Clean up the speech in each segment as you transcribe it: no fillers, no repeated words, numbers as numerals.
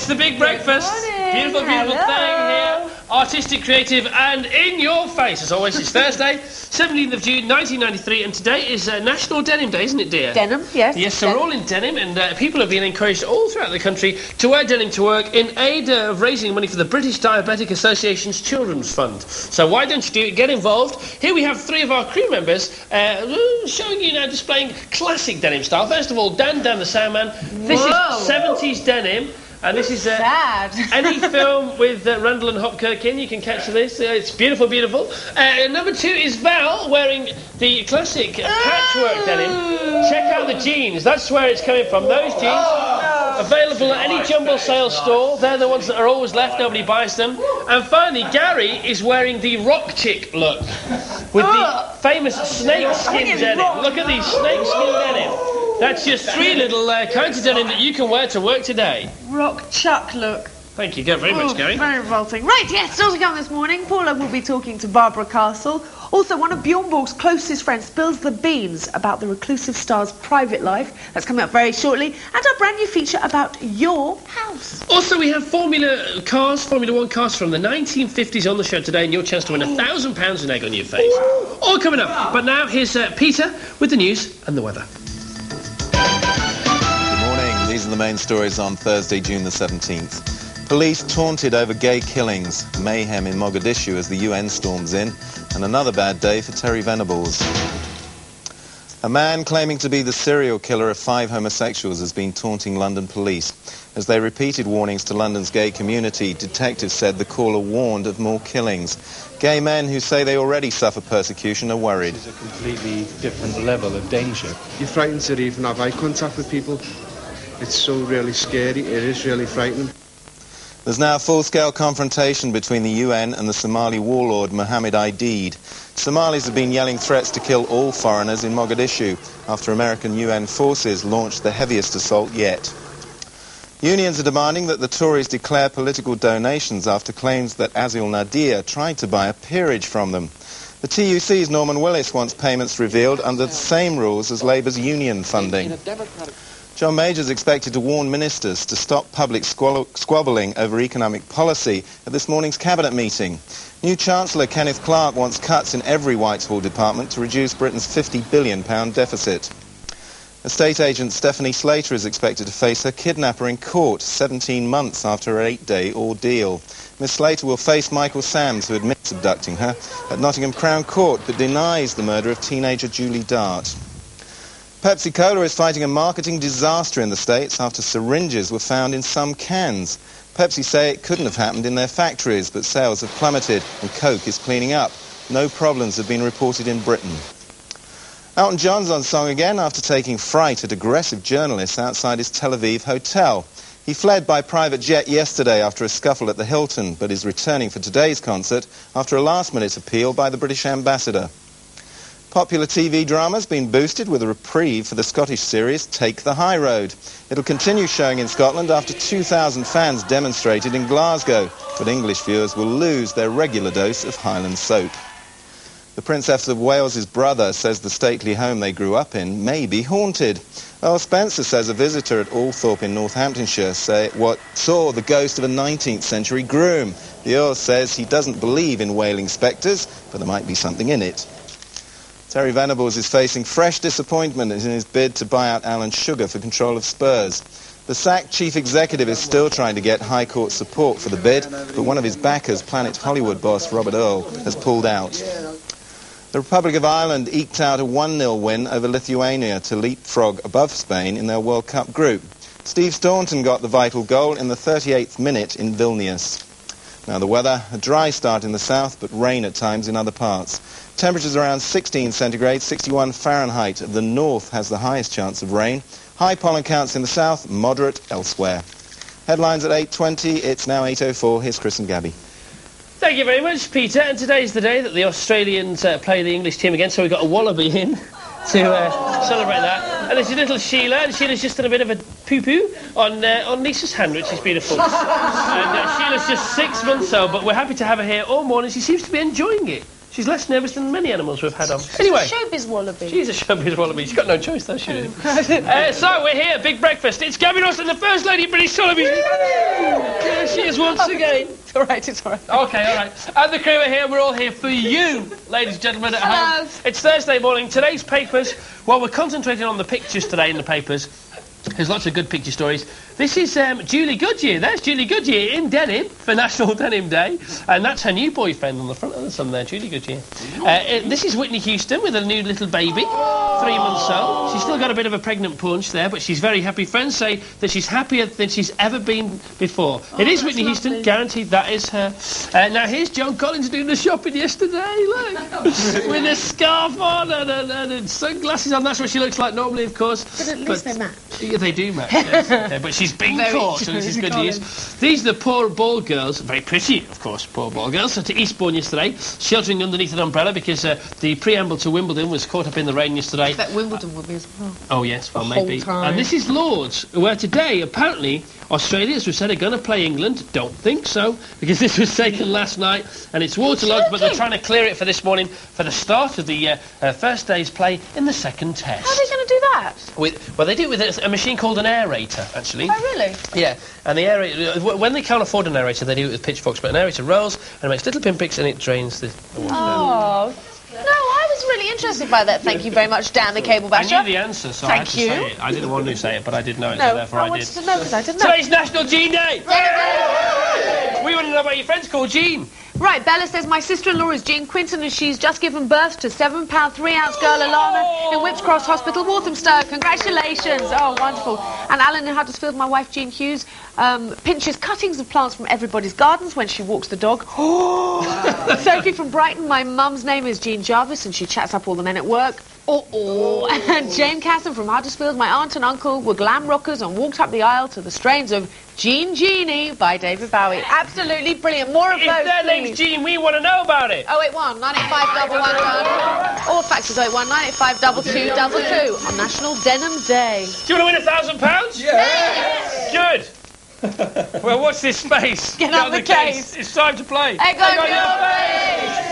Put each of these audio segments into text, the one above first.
the big breakfast. Beautiful, beautiful thing here. Artistic, creative, and in your face. As always, it's Thursday, 17th of June, 1993, and today is National Denim Day, isn't it, dear? Denim, yes. Yes, so we're all in denim, and people have been encouraged all throughout the country to wear denim to work in aid of raising money for the British Diabetic Association's Children's Fund. So why don't you do it? Get involved. Here we have three of our crew members showing you now, displaying classic denim style. First of all, Dan the Soundman. This is 70s denim. And this is any film with Randall and Hopkirk in, you can catch this. It's beautiful, beautiful. Number two is Val, wearing the classic patchwork denim. Check out the jeans. That's where it's coming from. Those jeans, available at any jumble sale store. They're the ones that are always left. Nobody buys them. And finally, Gary is wearing the rock chick look with the famous snakeskin denim. Look at these snakeskin denim. That's just three little kinds of denim that you can wear to work today. Rock chuck look. Thank you very much, Gary. Very revolting. Right, yes, still to come this morning. Paula will be talking to Barbara Castle. Also, one of Bjorn Borg's closest friends spills the beans about the reclusive star's private life. That's coming up very shortly. And our brand new feature about your house. Also, we have Formula 1 cars from the 1950s on the show today, and your chance to win £1,000 an egg on your face. All coming up. But now, here's Peter with the news and the weather. These are the main stories on Thursday, June the 17th. Police taunted over gay killings, mayhem in Mogadishu as the UN storms in, and another bad day for Terry Venables. A man claiming to be the serial killer of 5 homosexuals has been taunting London police. As they repeated warnings to London's gay community, detectives said the caller warned of more killings. Gay men who say they already suffer persecution are worried. It's a completely different level of danger. You're frightened to even have eye contact with people. It's so really scary. It is really frightening. There's now a full-scale confrontation between the UN and the Somali warlord Mohammed Aidid. Somalis have been yelling threats to kill all foreigners in Mogadishu after American UN forces launched the heaviest assault yet. Unions are demanding that the Tories declare political donations after claims that Azil Nadir tried to buy a peerage from them. The TUC's Norman Willis wants payments revealed under the same rules as Labour's union funding. John Major is expected to warn ministers to stop public squabbling over economic policy at this morning's cabinet meeting. New Chancellor Kenneth Clarke wants cuts in every Whitehall department to reduce Britain's £50 billion deficit. Estate agent Stephanie Slater is expected to face her kidnapper in court 17 months after her 8-day ordeal. Miss Slater will face Michael Sams, who admits abducting her, at Nottingham Crown Court but denies the murder of teenager Julie Dart. Pepsi Cola is fighting a marketing disaster in the States after syringes were found in some cans. Pepsi say it couldn't have happened in their factories, but sales have plummeted and Coke is cleaning up. No problems have been reported in Britain. Elton John's on song again after taking fright at aggressive journalists outside his Tel Aviv hotel. He fled by private jet yesterday after a scuffle at the Hilton, but is returning for today's concert after a last-minute appeal by the British ambassador. Popular TV drama's been boosted with a reprieve for the Scottish series Take the High Road. It'll continue showing in Scotland after 2,000 fans demonstrated in Glasgow, but English viewers will lose their regular dose of Highland soap. The Princess of Wales' brother says the stately home they grew up in may be haunted. Earl Spencer says a visitor at Althorpe in Northamptonshire saw the ghost of a 19th century groom. The Earl says he doesn't believe in wailing spectres, but there might be something in it. Terry Venables is facing fresh disappointment in his bid to buy out Alan Sugar for control of Spurs. The sacked chief executive is still trying to get High Court support for the bid, but one of his backers, Planet Hollywood boss Robert Earl, has pulled out. The Republic of Ireland eked out a 1-0 win over Lithuania to leapfrog above Spain in their World Cup group. Steve Staunton got the vital goal in the 38th minute in Vilnius. Now the weather, a dry start in the south, but rain at times in other parts. Temperatures around 16 centigrade, 61 Fahrenheit. The north has the highest chance of rain. High pollen counts in the south, moderate elsewhere. Headlines at 8:20, it's now 8:04. Here's Chris and Gabby. Thank you very much, Peter. And today's the day that the Australians play the English team again, so we've got a wallaby in to celebrate that. And this is little Sheila, and Sheila's just done a bit of a poo-poo on Lisa's hand, which is beautiful. And Sheila's just 6 months old, but we're happy to have her here all morning. She seems to be enjoying it. She's less nervous than many animals we've had on. Anyway. Showbiz wallaby. She's a showbiz wallaby. She's got no choice, does she? So, we're here, big breakfast. It's Gabby Ross and the First Lady of British Television. Here she is once again. It's all right, it's all right. OK, all right. And the crew are here. We're all here for you, ladies and gentlemen at home. It's Thursday morning. Today's papers, well, we're concentrating on the pictures today in the papers. There's lots of good picture stories. This is Julie Goodyear. There's Julie Goodyear in denim for National Denim Day. And that's her new boyfriend on the front of the sun there, Julie Goodyear. This is Whitney Houston with a new little baby, 3 months old. She's still got a bit of a pregnant punch there, but she's very happy. Friends say that she's happier than she's ever been before. It is Whitney Houston, guaranteed that is her. Now, here's Joan Collins doing the shopping yesterday, look. With a scarf on and sunglasses on. That's what she looks like normally, of course. But at least they match. Yeah, they do match, yes. Yeah, but she's been caught, so this is good news. These are the poor ball girls, very pretty, of course, poor ball girls, so to Eastbourne yesterday, sheltering underneath an umbrella because the preamble to Wimbledon was caught up in the rain yesterday. I bet Wimbledon will be as well. Oh, yes, well, the maybe. Whole time. And this is Lord's, where today, apparently, Australia, as we said, are going to play England. Don't think so, because this was taken last night, and it's waterlogged, but they're trying to clear it for this morning for the start of the first day's play in the second test. How are they going to do that? Well, they do it with a machine called an aerator, actually. Oh, really? Yeah, and the aerator, when they can't afford an aerator, they do it with pitchforks, but an aerator rolls and it makes little pinpricks and it drains the water down. Oh. No, I was really interested by that. Thank you very much, Dan the Cable Basher. I knew the answer, so I had to say it. I didn't want to say it, but I did know it, so therefore I wanted did. to know because I didn't know. Today's National Jean Day! We want to know about your friends called Jean. Right, Bella says, my sister-in-law is Jean Quinton and she's just given birth to 7-pound, 3-ounce girl Alana in Whips Cross Hospital, Walthamstow. Congratulations. Oh, wonderful. And Alan in Huddersfield, my wife Jean Hughes, pinches cuttings of plants from everybody's gardens when she walks the dog. Sophie from Brighton, my mum's name is Jean Jarvis and she chats up all the men at work. And Jane Casson from Huddersfield, my aunt and uncle were glam rockers and walked up the aisle to the strains of Jean Genie by David Bowie. Absolutely brilliant. More of those. If their name's Jean, we want to know about it. 081 985 111 or fax is 081 985 2222 on National Denim Day. Do you want to win £1,000? Yes! Good. Well, watch this space. Get on the case. It's time to play. Egg on your face!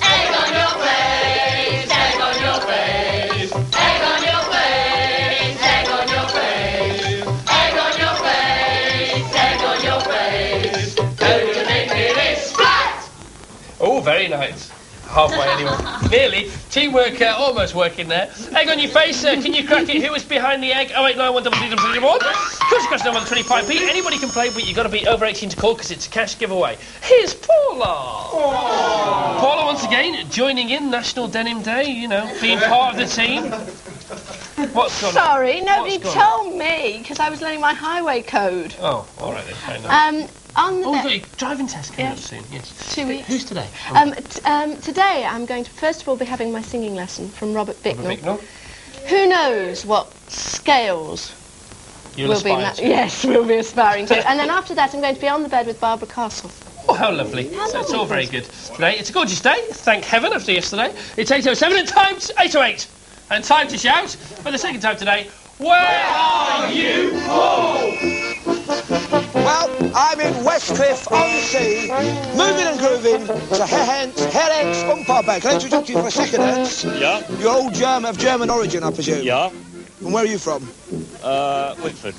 Egg on your face, egg on your face, egg on your face, egg on your face, egg on your face, egg on your face. Don't you think it is splat? Oh, very nice. Halfway anyway. Nearly. Teamwork almost working there. Egg on your face. Can you crack it? Who is behind the egg? 0891 Question number 25p. Anybody can play, but you've got to be over 18 to call because it's a cash giveaway. Here's Paula. Aww. Paula, once again, joining in National Denim Day, you know, being part of the team. What's gone on? Sorry, nobody told me because I was learning my highway code. Oh, all right then. Fair enough. On the we've got your driving test coming up soon, yes. 2 weeks. Who's today? Today I'm going to first of all be having my singing lesson from Robert Bicknell. Robert Bicknell. Who knows what scales You'll aspire to. Yes, we'll be aspiring to. And then after that I'm going to be on the bed with Barbara Castle. Oh, how lovely. So it's all very good. Today, it's a gorgeous day, thank heaven, after yesterday. It's 8:07 and time's 8:08. And time to shout, for the second time today, where are you all? Well, I'm in Westcliff-on-Sea, moving and grooving to Herent's Umpire Bank. Can I introduce you for a second, Ernst? Yeah. You're all of German origin, I presume? Yeah. And where are you from? Whitford.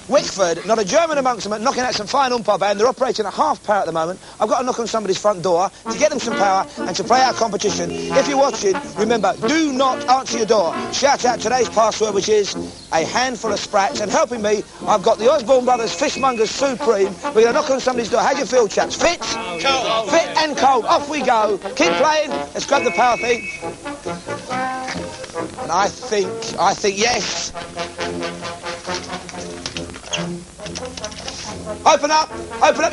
Wickford. Not a German amongst them, knocking out some fine umpire band. They're operating at half power at the moment. I've got to knock on somebody's front door to get them some power and to play our competition. If you're watching, remember, do not answer your door. Shout out today's password, which is a handful of sprats. And helping me, I've got the Osborne Brothers Fishmongers Supreme. We're going to knock on somebody's door. How do you feel, chaps? Fit? Cold. Fit and cold. Off we go. Keep playing. Let's grab the power thing. And I think, yes. Open up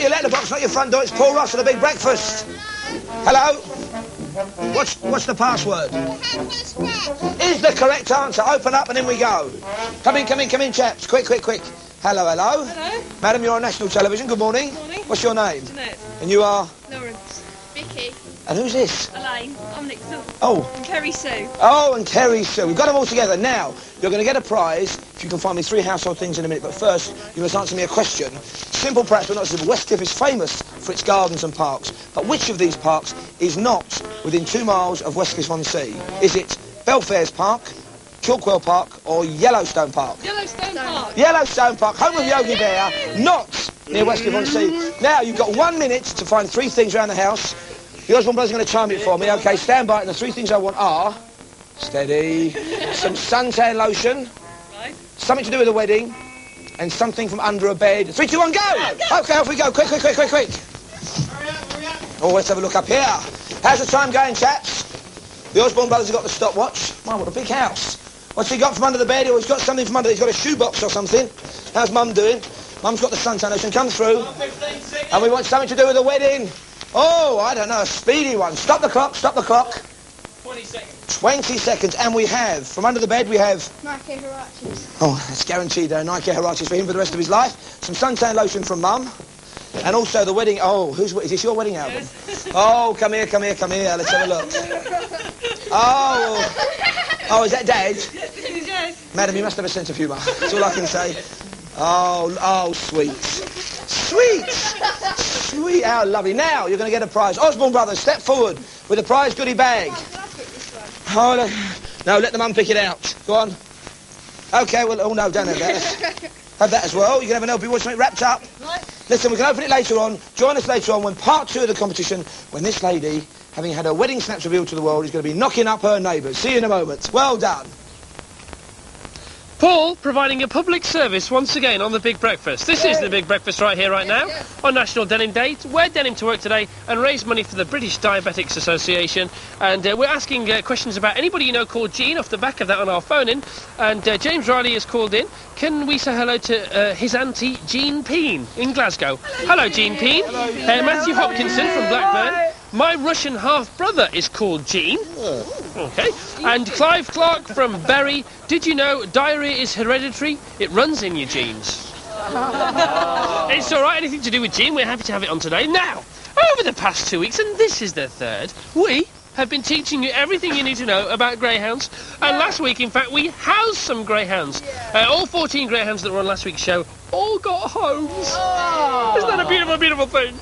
your letterbox, not your front door. It's Paul Ross and a big breakfast. Hello? What's the password? Is the correct answer. Open up and in we go. Come in, chaps. Quick. Hello. Hello. Madam, you're on national television. Good morning. Good morning. What's your name? Jeanette. And you are? Lawrence. Vicky. And who's this? Elaine. I'm Nick. Oh. And Kerry Sue. Oh, and Kerry Sue. We've got them all together. Now, you're going to get a prize if you can find me 3 household things in a minute. But first, you must answer me a question. Simple, perhaps, but not simple. Westcliff is famous for its gardens and parks. But which of these parks is not within 2 miles of Westcliff-on-Sea? Is it Belfairs Park, Kilkwell Park, or Yellowstone Park? Yellowstone Park. Yellowstone Park, home of Yogi Bear, not near Westcliff-on-Sea. Now, you've got 1 minute to find 3 things around the house. The Osborne brothers are going to chime it for me. OK, stand by. And the 3 things I want are... Steady. Some suntan lotion. Right. Something to do with the wedding. And something from under a bed. 3, 2, 1, go! OK, off we go. Quick, quick, quick, quick, quick. Hurry up, hurry up. Oh, let's have a look up here. How's the time going, chaps? The Osborne brothers have got the stopwatch. Wow, what a big house. What's he got from under the bed? Oh, he's got something from under... He's got a shoebox or something. How's Mum doing? Mum's got the suntan lotion. Come through. 15 seconds. And we want something to do with the wedding. Oh, I don't know, a speedy one. Stop the clock, stop the clock. 20 seconds. 20 seconds. And we have, from under the bed, we have... Nike Huaraches. Oh, that's guaranteed, Nike Huaraches for him for the rest of his life. Some suntan lotion from Mum. And also the wedding... Oh, is this your wedding album? Yes. Oh, come here, come here, come here. Let's have a look. Oh, is that Dad? Yes. Madam, you must have a sense of humour. That's all I can say. Oh, sweet. Sweet! Sweet, how lovely. Now, you're going to get a prize. Osborne brothers, step forward with a prize goodie bag. Oh, no, let the mum pick it out. Go on. OK, well, oh, no, don't have that. Have that as well. You can have an LP watch something wrapped up. Right. Listen, we can open it later on. Join us later on when part 2 of the competition, when this lady, having had her wedding snaps revealed to the world, is going to be knocking up her neighbours. See you in a moment. Well done. Paul providing a public service once again on the Big Breakfast. This is the Big Breakfast right here, right now, on National Denim Day. Wear denim to work today and raise money for the British Diabetics Association. And we're asking questions about anybody you know called Jean off the back of that on our phone in. And James Riley has called in. Can we say hello to his auntie, Jean Peen, in Glasgow? Hello, Jean Peen. Matthew Hopkinson from Blackburn. My Russian half-brother is called Jean. OK. And Clive Clark from Bury. Did you know diarrhea is hereditary? It runs in your genes. It's all right, anything to do with Jean, we're happy to have it on today. Now, over the past 2 weeks, and this is the 3rd, we have been teaching you everything you need to know about greyhounds. And last week, in fact, we housed some greyhounds. All 14 greyhounds that were on last week's show all got homes. Isn't that a beautiful, beautiful thing?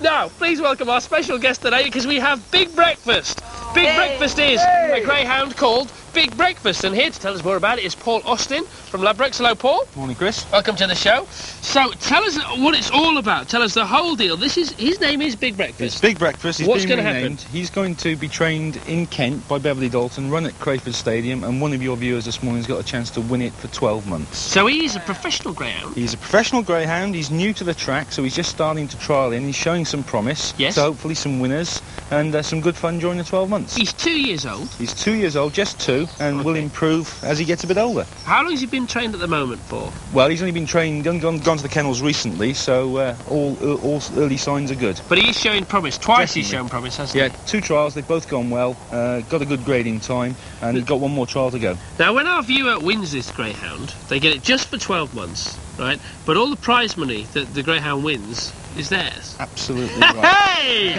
Now, please welcome our special guest today, because we have Big Breakfast. Big Breakfast is a greyhound called Big Breakfast, and here to tell us more about it is Paul Austin from Ladbrokes. Hello, Paul. Morning, Chris. Welcome to the show. So, tell us what it's all about. Tell us the whole deal. His name is Big Breakfast. It's Big Breakfast. He's What's been going to happen? renamed. He's going to be trained in Kent by Beverly Dalton, run at Crayford Stadium, and one of your viewers this morning's got a chance to win it for 12 months. So he's a professional greyhound? He's a professional greyhound. He's new to the track, so he's just starting to trial in. He's showing some promise. Yes. So hopefully some winners and some good fun during the 12 months. He's 2 years old. He's 2 years old, just 2, and will improve as he gets a bit older. How long has he been trained at the moment for? Well, he's only been trained, gone to the kennels recently, so all early signs are good. But he's showing promise. Twice Definitely. he's shown promise, hasn't Yeah, 2 trials, they've both gone well, got a good grading time, and got 1 more trial to go. he? Now, when our viewer wins this greyhound, they get it just for 12 months, right? But all the prize money that the greyhound wins is theirs. Absolutely right. Hey!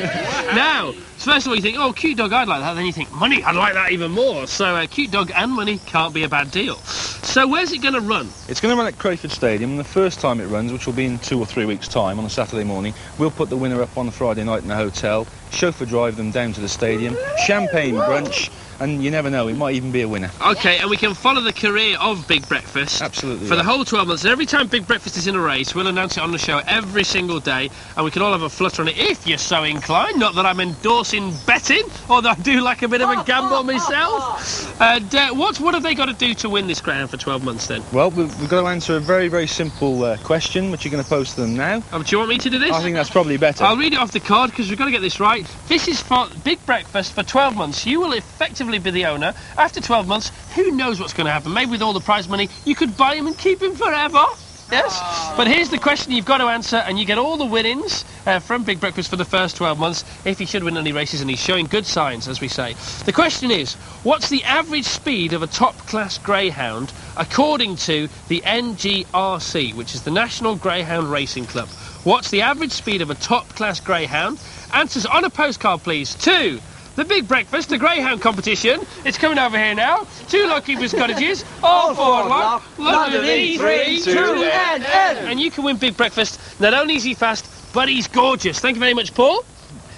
Now, first of all, you think, oh, cute dog, I'd like that. Then you think, money, I'd like that even more. So, cute dog and money can't be a bad deal. So, where's it going to run? It's going to run at Crayford Stadium, and the first time it runs, which will be in 2 or 3 weeks' time, on a Saturday morning, we'll put the winner up on the Friday night in the hotel, chauffeur drive them down to the stadium, champagne brunch, and you never know, it might even be a winner. OK, and we can follow the career of Big Breakfast. Absolutely For the right. whole 12 months. And every time Big Breakfast is in a race, we'll announce it on the show every single day, and we can all have a flutter on it if you're so inclined. Not that I'm endorsing betting, although I do like a bit of a gamble myself. And what have they got to do to win this greyhound for 12 months then? Well, we've got to answer a very, very simple question, which you're going to pose to them now. Do you want me to do this? I think that's probably better. I'll read it off the card because we've got to get this right. This is for Big Breakfast for 12 months. You will effectively be the owner. After 12 months, who knows what's going to happen? Maybe with all the prize money, you could buy him and keep him forever. Yes? But here's the question you've got to answer, and you get all the winnings from Big Breakfast for the first 12 months, if he should win any races, and he's showing good signs, as we say. The question is, what's the average speed of a top-class greyhound according to the NGRC, which is the National Greyhound Racing Club? What's the average speed of a top-class greyhound? answers on a postcard, please, to the Big Breakfast, the Greyhound competition. It's coming over here now. 2 Lockkeeper's Cottages, all forward one, London E3, 2NN. And you can win Big Breakfast. Not only is he fast, but he's gorgeous. Thank you very much, Paul.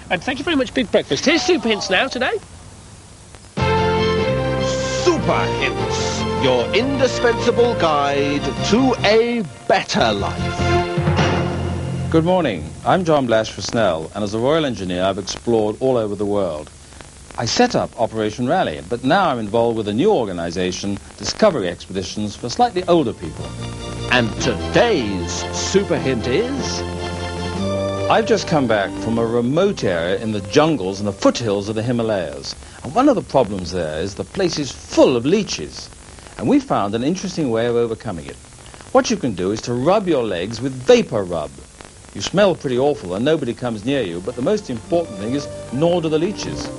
And thank you very much, Big Breakfast. Here's Super Hints now today. Super Hints, your indispensable guide to a better life. Good morning. I'm John Blash for Snell, and as a Royal Engineer, I've explored all over the world. I set up Operation Rally, but now I'm involved with a new organisation, Discovery Expeditions for slightly older people. And today's Super Hint is... I've just come back from a remote area in the jungles and the foothills of the Himalayas. And one of the problems there is the place is full of leeches. And we found an interesting way of overcoming it. What you can do is to rub your legs with vapor rub. You smell pretty awful and nobody comes near you, but the most important thing is nor do the leeches.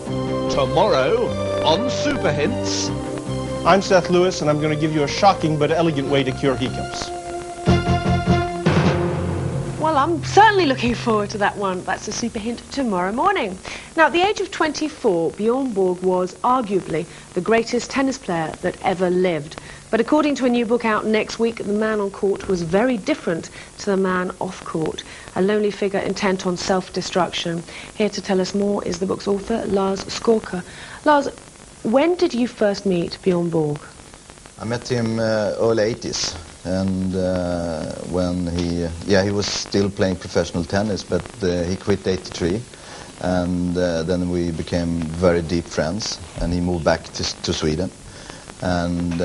Tomorrow on Super Hints. I'm Seth Lewis, and I'm going to give you a shocking but elegant way to cure hiccups. Well, I'm certainly looking forward to that one. That's a Super Hint tomorrow morning. Now, at the age of 24, Bjorn Borg was arguably the greatest tennis player that ever lived. But according to a new book out next week, the man on court was very different to the man off court, a lonely figure intent on self-destruction. Here to tell us more is the book's author, Lars Skorka. Lars, when did you first meet Bjorn Borg? I met him early 80s, and when he was still playing professional tennis, but he quit 83, and then we became very deep friends, and he moved back to Sweden. And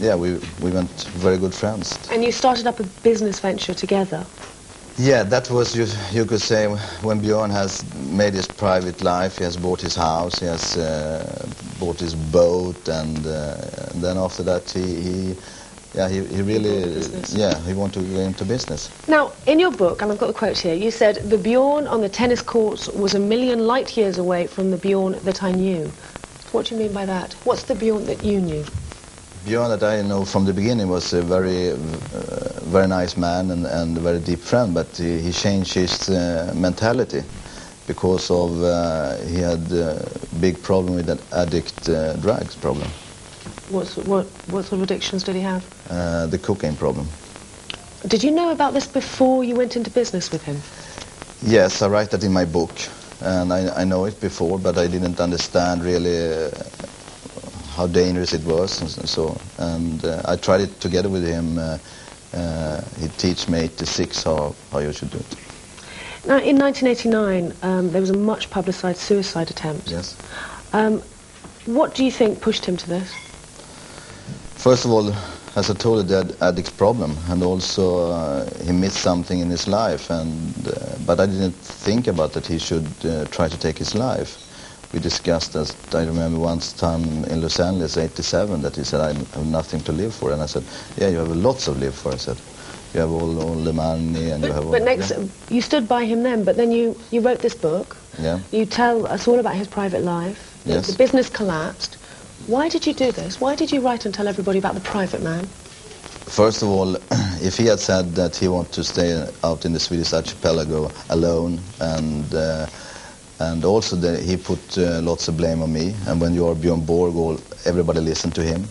we went very good friends. And you started up a business venture together? Yeah, that was, you could say, when Bjorn has made his private life. He has bought his house, he has bought his boat, and then after that he really, he wanted to go into business. Now, in your book, and I've got the quote here, you said, the Bjorn on the tennis courts was a million light years away from the Bjorn that I knew. What do you mean by that? What's the Bjorn that you knew? Bjorn that I know from the beginning was a very nice man and a very deep friend, but he changed his mentality because of he had a big problem with that addict drugs problem. What sort of addictions did he have? The cocaine problem. Did you know about this before you went into business with him? Yes, I write that in my book. And I know it before, but I didn't understand really how dangerous it was, and I tried it together with him. He taught me 86 how you should do it. Now, in 1989, there was a much publicised suicide attempt. Yes. What do you think pushed him to this? First of all, as I told you, the addict's problem, and also he missed something in his life, but I didn't think about that he should try to take his life. We discussed that. I remember once time in Los Angeles, 87, that he said, I have nothing to live for, and I said, yeah, you have lots of live for. I said, you have all the money, and you have all... But next, you stood by him then, but then you wrote this book. Yeah. You tell us all about his private life. Yes. The business collapsed. Why did you do this? Why did you write and tell everybody about the private man? First of all, if he had said that he wanted to stay out in the Swedish archipelago alone, and also that he put lots of blame on me, and when you are Bjorn Borg, everybody listened to him,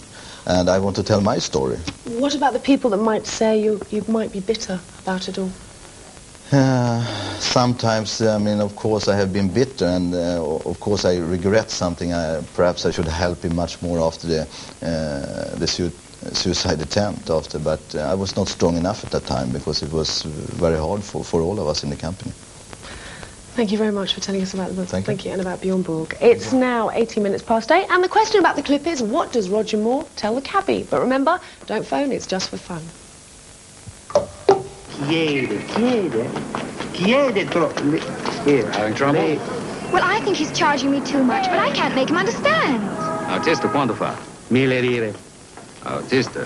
and I want to tell my story. What about the people that might say you might be bitter about it all? Sometimes, I mean, of course I have been bitter, and of course I regret something. Perhaps I should help him much more after the suicide attempt after, but I was not strong enough at that time because it was very hard for all of us in the company. Thank you very much for telling us about the book. Thank you. And about Bjorn Borg. It's now 18 minutes past 8, and the question about the clip is, what does Roger Moore tell the cabbie? But remember, don't phone, it's just for fun. Having trouble? Well, I think he's charging me too much, but I can't make him understand. Autista, quanto fa? 1000 lire. Autista,